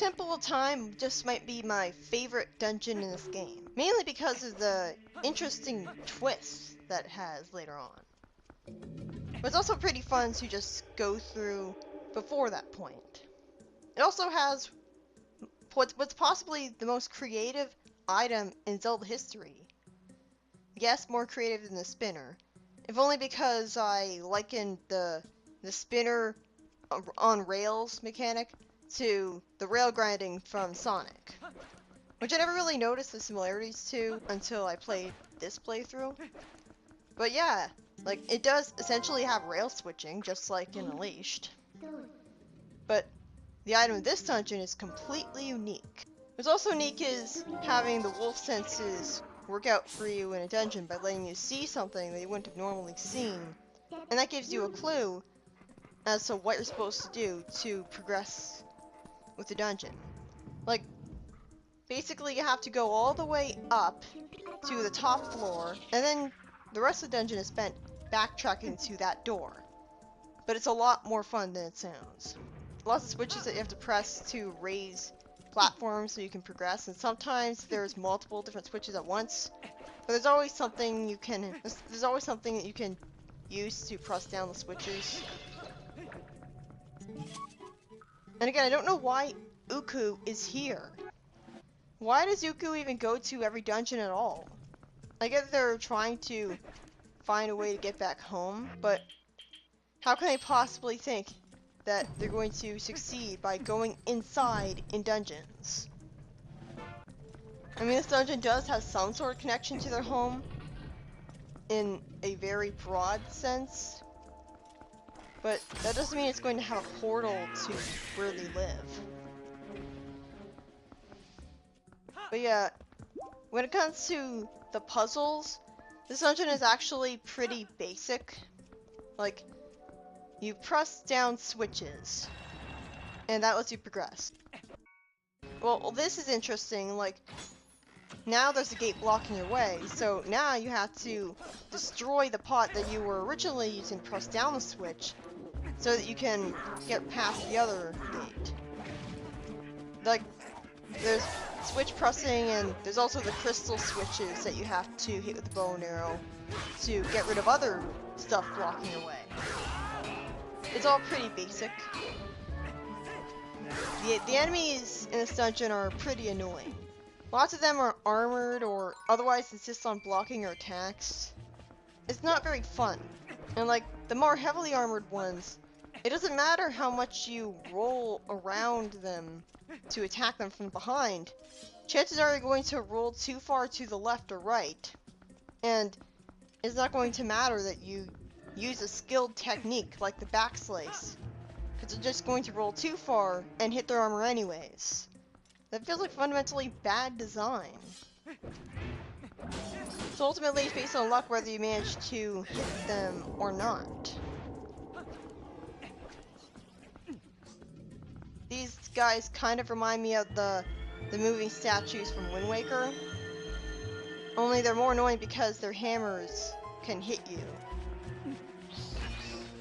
Temple of Time just might be my favorite dungeon in this game, mainly because of the interesting twists that it has later on. But it's also pretty fun to just go through before that point. It also has what's possibly the most creative item in Zelda history. Yes, more creative than the spinner. If only because I likened the spinner on rails mechanic to the rail grinding from Sonic, which I never really noticed the similarities to until I played this playthrough. But yeah, like, it does essentially have rail switching, just like in Unleashed. But the item in this dungeon is completely unique. What's also unique is having the wolf senses work out for you in a dungeon by letting you see something that you wouldn't have normally seen, and that gives you a clue as to what you're supposed to do to progress with the dungeon. Like, basically you have to go all the way up to the top floor, and then the rest of the dungeon is spent backtracking to that door. But it's a lot more fun than it sounds. Lots of switches that you have to press to raise platforms so you can progress, and sometimes there's multiple different switches at once. But there's always something you can that you can use to press down the switches. And again, I don't know why Uku is here. Why does Uku even go to every dungeon at all? I get they're trying to find a way to get back home, but how can they possibly think that they're going to succeed by going inside in dungeons? I mean, this dungeon does have some sort of connection to their home in a very broad sense, but that doesn't mean it's going to have a portal to where they live. But yeah, when it comes to the puzzles, this dungeon is actually pretty basic. Like, you press down switches, and that lets you progress. Well, this is interesting. Like, now there's a gate blocking your way, so now you have to destroy the pot that you were originally using to press down the switch, so that you can get past the other gate. Like, there's switch pressing, and there's also the crystal switches that you have to hit with the bow and arrow to get rid of other stuff blocking your way. It's all pretty basic. The enemies in this dungeon are pretty annoying. Lots of them are armored or otherwise insist on blocking your attacks. It's not very fun. And like, the more heavily armored ones, it doesn't matter how much you roll around them to attack them from behind. Chances are you're going to roll too far to the left or right, and it's not going to matter that you use a skilled technique like the backslice, because they're just going to roll too far and hit their armor anyways. That feels like fundamentally bad design. So ultimately it's based on luck whether you manage to hit them or not. These guys kind of remind me of the moving statues from Wind Waker, only they're more annoying because their hammers can hit you.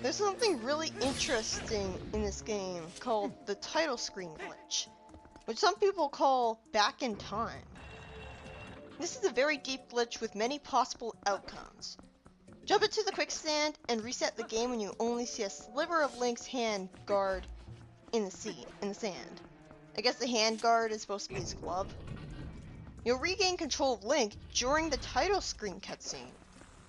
There's something really interesting in this game called the title screen glitch, which some people call back in time. This is a very deep glitch with many possible outcomes. Jump into the quicksand and reset the game when you only see a sliver of Link's hand guard in the sand. I guess the hand guard is supposed to be his glove. You'll regain control of Link during the title screen cutscene.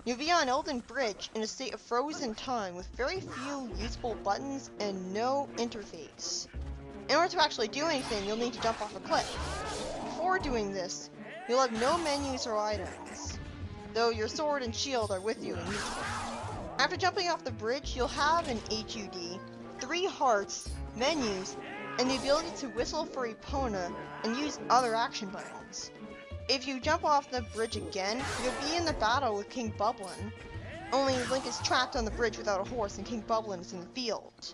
You'll be on Elden Bridge in a state of frozen time with very few usable buttons and no interface. In order to actually do anything, you'll need to jump off a cliff. Before doing this, you'll have no menus or items, though your sword and shield are with you and useful. After jumping off the bridge, you'll have an HUD, 3 hearts, menus, and the ability to whistle for Epona and use other action buttons. If you jump off the bridge again, you'll be in the battle with King Bublin, only Link is trapped on the bridge without a horse and King Bublin is in the field.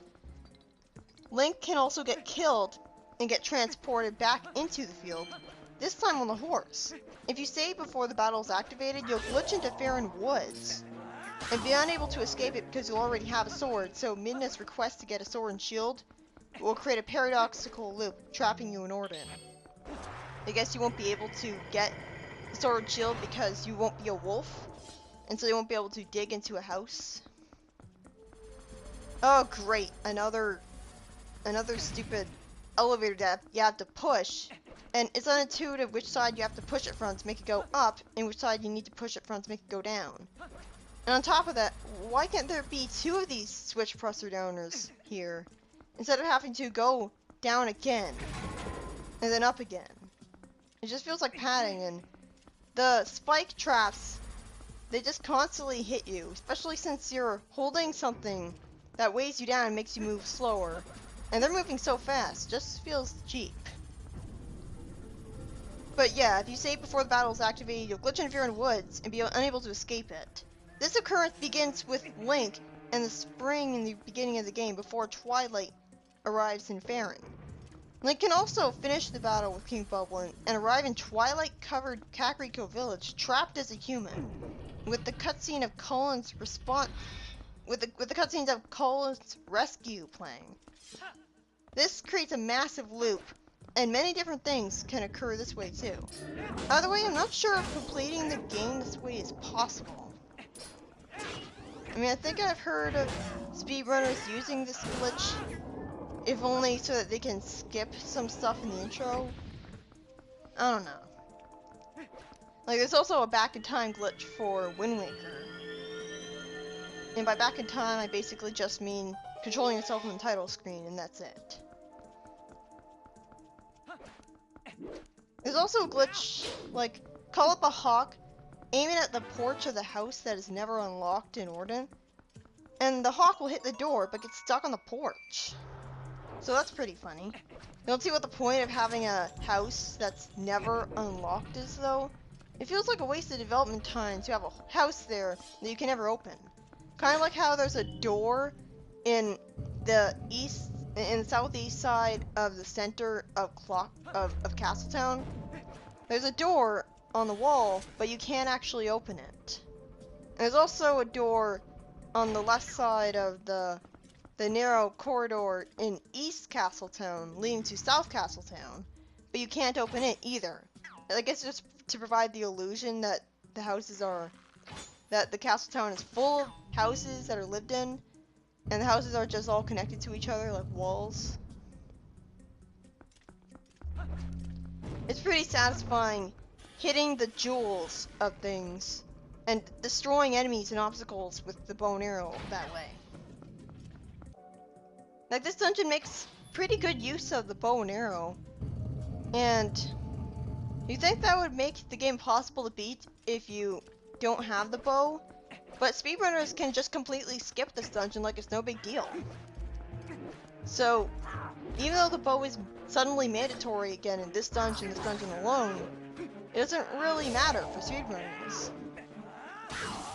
Link can also get killed and get transported back into the field, this time on the horse. If you save before the battle is activated, you'll glitch into Faron Woods and be unable to escape it because you'll already have a sword, so Midna's request to get a sword and shield will create a paradoxical loop, trapping you in Orden. I guess you won't be able to get the sword shield because you won't be a wolf, and so you won't be able to dig into a house. Oh great, another stupid elevator that you have to push, and it's unintuitive which side you have to push it from to make it go up, and which side you need to push it from to make it go down. And on top of that, why can't there be two of these switch presser downers here, instead of having to go down again, and then up again? It just feels like padding, and the spike traps, they just constantly hit you, especially since you're holding something that weighs you down and makes you move slower. And they're moving so fast, just feels cheap. But yeah, if you save before the battle is activated, you'll glitch into your woods and be unable to escape it. This occurrence begins with Link in the spring in the beginning of the game before Twilight arrives in Faron. Link can also finish the battle with King Bubblen and arrive in Twilight-covered Kakariko Village trapped as a human, with the cutscene of Cullen's response, with the cutscenes of Cullen's rescue playing. This creates a massive loop, and many different things can occur this way too. By the way, I'm not sure if completing the game this way is possible. I mean, I think I've heard of speedrunners using this glitch, if only so that they can skip some stuff in the intro. I don't know. Like, there's also a back in time glitch for Wind Waker. And by back in time, I basically just mean controlling yourself on the title screen, and that's it. There's also a glitch, like, call up a hawk, aim it at the porch of the house that is never unlocked in Orden, and the hawk will hit the door, but get stuck on the porch. So that's pretty funny. You don't see what the point of having a house that's never unlocked is, though? It feels like a waste of development time to have a house there that you can never open. Kind of like how there's a door in the southeast side of the center of Castletown. There's a door on the wall, but you can't actually open it. And there's also a door on the left side of the narrow corridor in East Castletown leading to South Castletown, but you can't open it either. I guess just to provide the illusion that the Castletown is full of houses that are lived in, and the houses are just all connected to each other like walls. It's pretty satisfying hitting the jewels of things and destroying enemies and obstacles with the bow and arrow that way. Like, this dungeon makes pretty good use of the bow and arrow, and you think that would make the game possible to beat if you don't have the bow, but speedrunners can just completely skip this dungeon like it's no big deal. So, even though the bow is suddenly mandatory again in this dungeon alone, it doesn't really matter for speedrunners.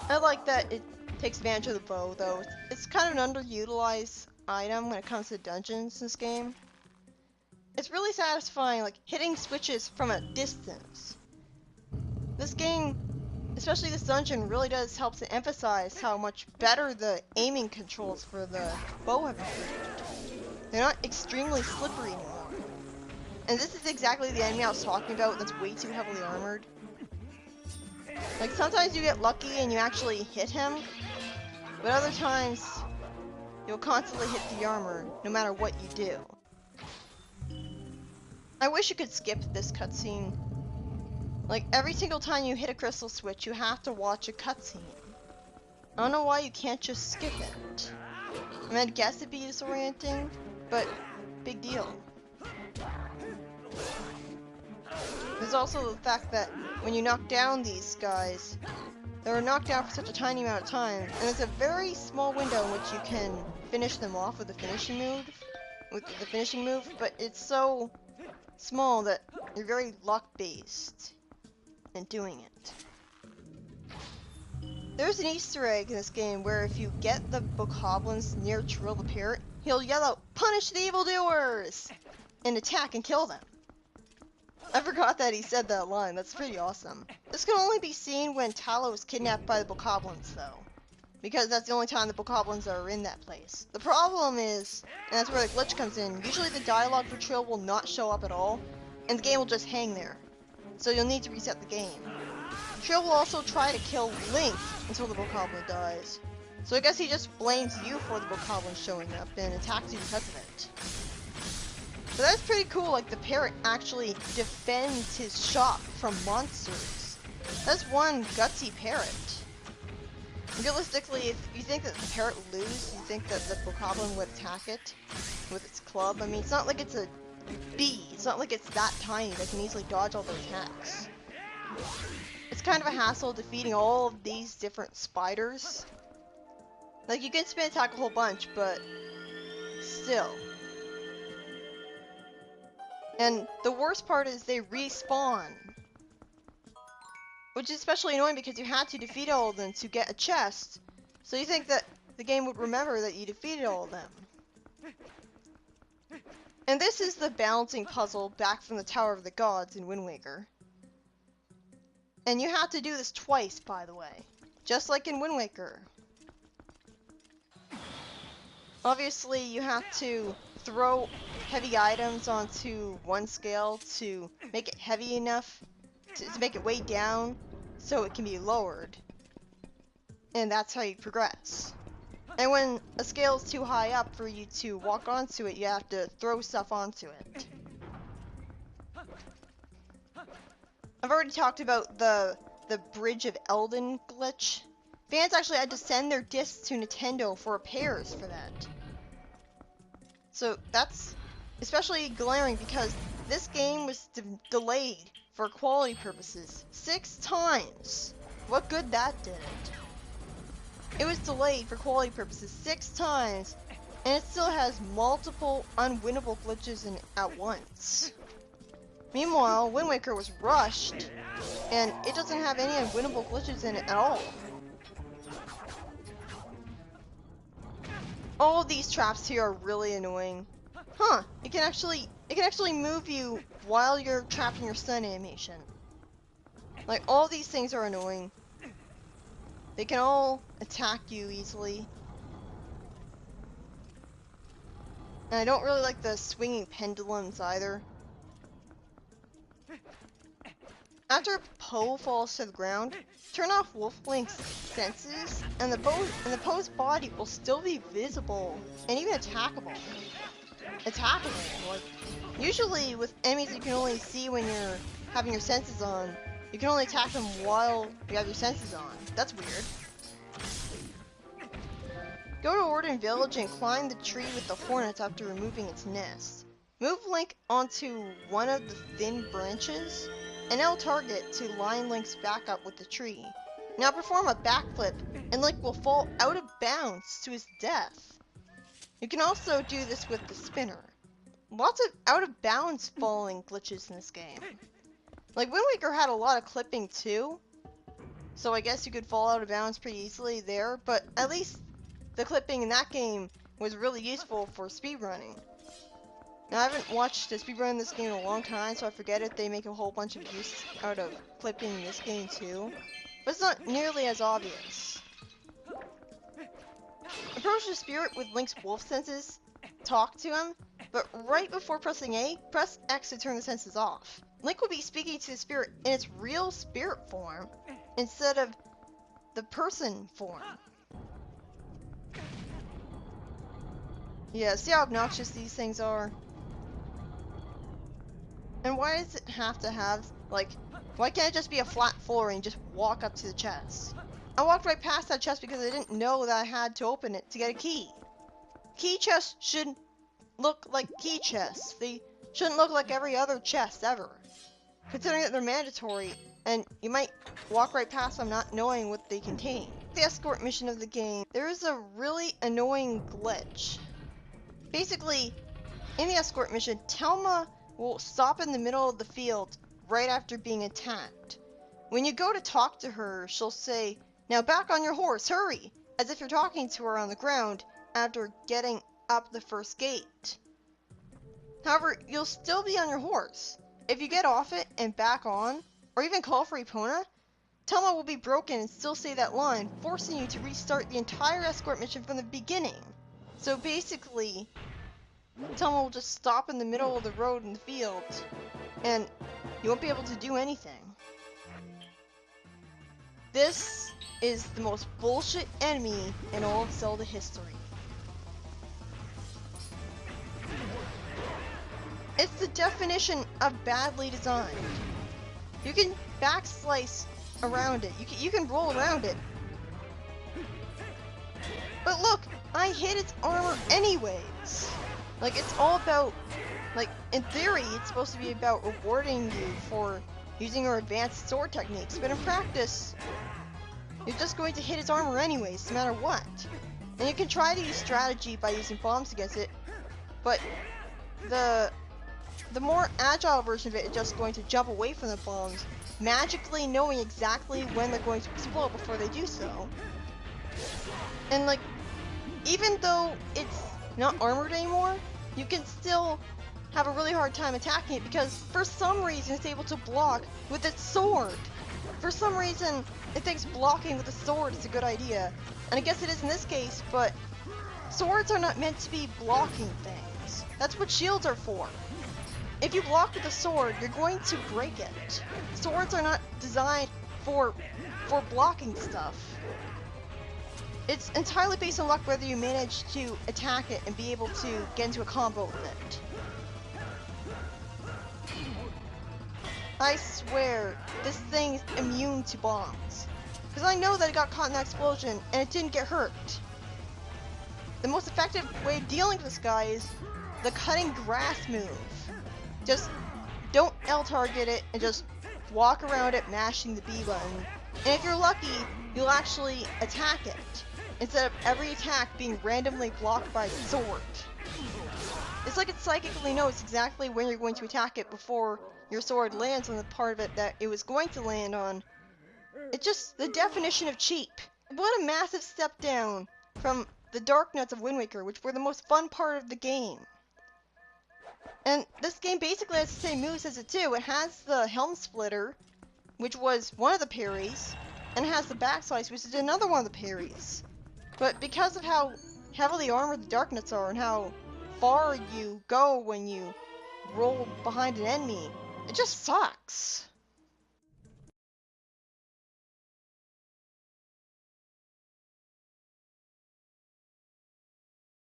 I like that it takes advantage of the bow, though. It's kind of an underutilized item when it comes to dungeons in this game. It's really satisfying, like, hitting switches from a distance. This game, especially this dungeon, really does help to emphasize how much better the aiming controls for the bow have improved. They're not extremely slippery anymore. And this is exactly the enemy I was talking about that's way too heavily armored. Like, sometimes you get lucky and you actually hit him, but other times you'll constantly hit the armor, no matter what you do. I wish you could skip this cutscene. Like, every single time you hit a crystal switch, you have to watch a cutscene. I don't know why you can't just skip it. I mean, I'd guess it'd be disorienting, but big deal. There's also the fact that when you knock down these guys, they're knocked down for such a tiny amount of time, and there's a very small window in which you can finish them off with the finishing move, but it's so small that you're very luck-based in doing it. There's an Easter egg in this game where if you get the bokoblins near Trill the Parrot, he'll yell out, "Punish the evildoers!" and attack and kill them. I forgot that he said that line. That's pretty awesome. This can only be seen when Tallow is kidnapped by the bokoblins, though. because that's the only time the bokoblins are in that place. The problem is, and that's where the glitch comes in, usually the dialogue for Trill will not show up at all, and the game will just hang there. So you'll need to reset the game. Trill will also try to kill Link until the bokoblin dies. So I guess he just blames you for the bokoblin showing up and attacks you because of it. But that's pretty cool, like the parrot actually defends his shop from monsters. That's one gutsy parrot. Realistically, if you think that the parrot would lose, you think that the bokoblin would attack it with its club. I mean, it's not like it's a bee. It's not like it's that tiny that can easily dodge all the attacks. It's kind of a hassle defeating all of these different spiders. Like, you can spin attack a whole bunch, but still. And the worst part is they respawn. Which is especially annoying because you had to defeat all of them to get a chest. So you think that the game would remember that you defeated all of them. And this is the balancing puzzle back from the Tower of the Gods in Wind Waker. And you have to do this twice, by the way. Just like in Wind Waker. Obviously, you have to throw heavy items onto one scale to make it heavy enough to make it weigh down so it can be lowered. And that's how you progress. And when a scale is too high up for you to walk onto it, you have to throw stuff onto it. I've already talked about the Bridge of Eldin glitch. Fans actually had to send their discs to Nintendo for repairs for that. So that's especially glaring because this game was delayed for quality purposes 6 times. What good that did. It was delayed for quality purposes 6 times, and it still has multiple unwinnable glitches in it at once. Meanwhile, Wind Waker was rushed, and it doesn't have any unwinnable glitches in it at all. All of these traps here are really annoying. Huh, it can actually move you while you're trapped in your stun animation. Like, all these things are annoying. They can all attack you easily. And I don't really like the swinging pendulums either. After Poe falls to the ground, turn off Wolf Link's senses, and the Poe's body will still be visible and even attackable. Like, usually with enemies you can only see when you're having your senses on. You can only attack them while you have your senses on. That's weird. Go to Orden Village and climb the tree with the hornets after removing its nest. Move Link onto one of the thin branches, and L target to line Link's back up with the tree. Now perform a backflip, and Link will fall out of bounds to his death. You can also do this with the spinner. Lots of out of bounds falling glitches in this game. Like, Wind Waker had a lot of clipping too, so I guess you could fall out of bounds pretty easily there, but at least the clipping in that game was really useful for speedrunning. Now, I haven't watched a speedrun in this game in a long time, so I forget if they make a whole bunch of use out of clipping in this game too, but it's not nearly as obvious. Approach the spirit with Link's wolf senses, talk to him, but right before pressing A, press X to turn the senses off. Link will be speaking to the spirit in its real spirit form, instead of the person form. Yeah, see how obnoxious these things are? And why does it have to have, like, why can't it just be a flat floor and just walk up to the chest? I walked right past that chest because I didn't know that I had to open it to get a key. Key chests should look like key chests. They shouldn't look like every other chest ever. Considering that they're mandatory, and you might walk right past them not knowing what they contain. The escort mission of the game, there is a really annoying glitch. Basically, in the escort mission, Telma will stop in the middle of the field right after being attacked. When you go to talk to her, she'll say, "Now back on your horse, hurry!" as if you're talking to her on the ground after getting up the first gate. However, you'll still be on your horse. If you get off it and back on, or even call for Epona, Tama will be broken and still say that line, forcing you to restart the entire escort mission from the beginning. So basically, Tama will just stop in the middle of the road in the field, and you won't be able to do anything. This is the most bullshit enemy in all of Zelda history. It's the definition of badly designed. You can backslice around it. You can roll around it. But look, I hit its armor anyways. Like, it's all about, like, in theory, it's supposed to be about rewarding you for using your advanced sword techniques, but in practice, you're just going to hit its armor anyways, no matter what. And you can try to use strategy by using bombs against it, but the more agile version of it is just going to jump away from the bombs, magically knowing exactly when they're going to explode before they do so. And like, even though it's not armored anymore, you can still have a really hard time attacking it because for some reason it's able to block with its sword. For some reason it thinks blocking with a sword is a good idea. And I guess it is in this case, but swords are not meant to be blocking things. That's what shields are for. If you block with a sword, you're going to break it. Swords are not designed for blocking stuff. It's entirely based on luck whether you manage to attack it and be able to get into a combo with it. I swear, this thing's immune to bombs. Because I know that it got caught in that explosion and it didn't get hurt. The most effective way of dealing with this guy is the cutting grass move. Just don't L-target it and just walk around it mashing the B button. And if you're lucky, you'll actually attack it, instead of every attack being randomly blocked by the sword. It's like it psychically knows exactly when you're going to attack it before your sword lands on the part of it that it was going to land on. It's just the definition of cheap. What a massive step down from the Dark Nuts of Wind Waker, which were the most fun part of the game. And this game basically has the same moves as it too. It has the Helm Splitter, which was one of the parries, and it has the Backslice, which is another one of the parries. But because of how heavily armored the Dark Nuts are and how far you go when you roll behind an enemy, it just sucks.